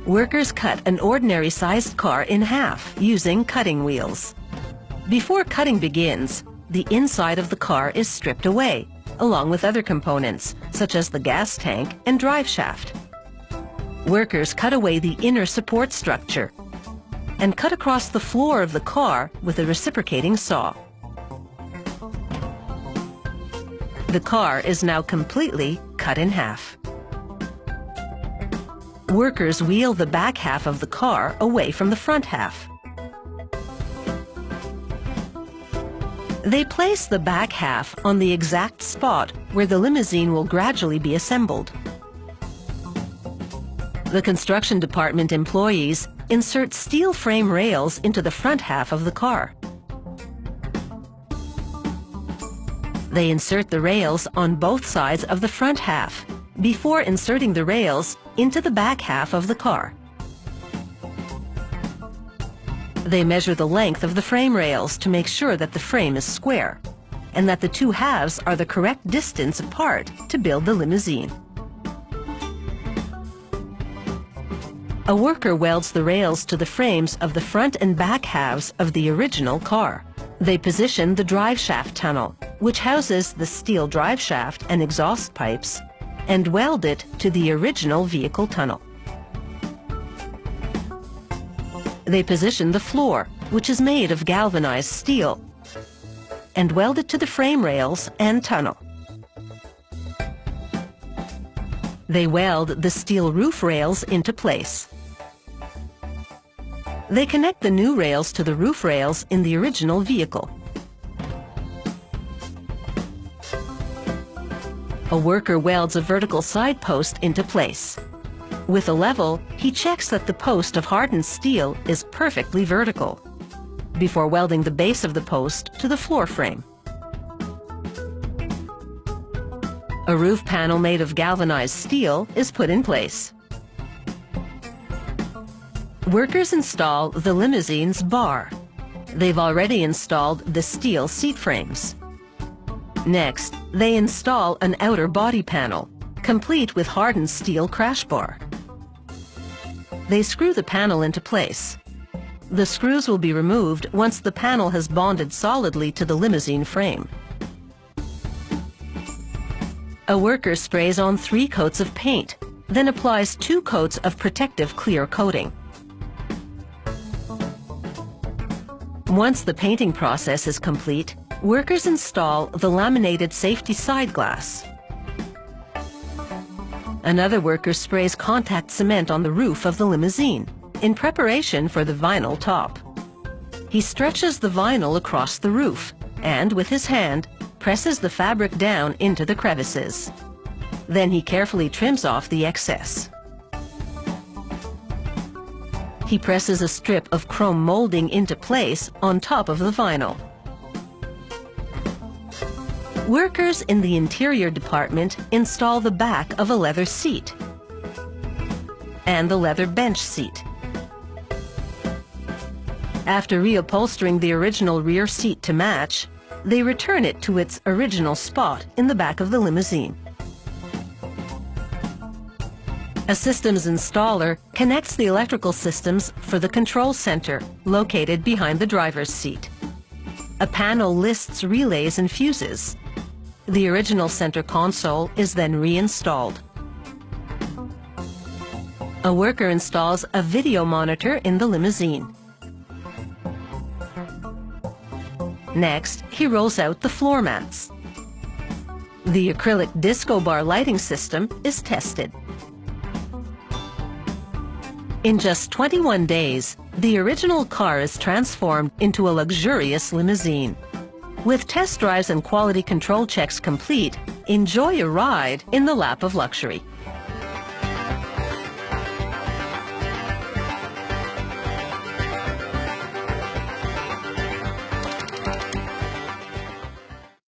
Workers cut an ordinary-sized car in half using cutting wheels. Before cutting begins, the inside of the car is stripped away, along with other components, such as the gas tank and drive shaft. Workers cut away the inner support structure and cut across the floor of the car with a reciprocating saw. The car is now completely cut in half. Workers wheel the back half of the car away from the front half. They place the back half on the exact spot where the limousine will gradually be assembled. The construction department employees insert steel frame rails into the front half of the car. They insert the rails on both sides of the front half before inserting the rails into the back half of the car. They measure the length of the frame rails to make sure that the frame is square and that the two halves are the correct distance apart to build the limousine. A worker welds the rails to the frames of the front and back halves of the original car. They position the drive shaft tunnel, which houses the steel drive shaft and exhaust pipes, and weld it to the original vehicle tunnel. They position the floor, which is made of galvanized steel, and weld it to the frame rails and tunnel. They weld the steel roof rails into place. They connect the new rails to the roof rails in the original vehicle. A worker welds a vertical side post into place. With a level, he checks that the post of hardened steel is perfectly vertical before welding the base of the post to the floor frame. A roof panel made of galvanized steel is put in place. Workers install the limousine's bar. They've already installed the steel seat frames. Next, they install an outer body panel, complete with hardened steel crash bar. They screw the panel into place. The screws will be removed once the panel has bonded solidly to the limousine frame. A worker sprays on 3 coats of paint, then applies 2 coats of protective clear coating. Once the painting process is complete, workers install the laminated safety side glass. Another worker sprays contact cement on the roof of the limousine in preparation for the vinyl top. He stretches the vinyl across the roof and, with his hand, presses the fabric down into the crevices. Then he carefully trims off the excess. He presses a strip of chrome molding into place on top of the vinyl. Workers in the interior department install the back of a leather seat and the leather bench seat. After reupholstering the original rear seat to match, they return it to its original spot in the back of the limousine. A systems installer connects the electrical systems for the control center, located behind the driver's seat. A panel lists relays and fuses. The original center console is then reinstalled. A worker installs a video monitor in the limousine. Next, he rolls out the floor mats. The acrylic disco bar lighting system is tested. In just 21 days, the original car is transformed into a luxurious limousine. With test drives and quality control checks complete, enjoy a ride in the lap of luxury.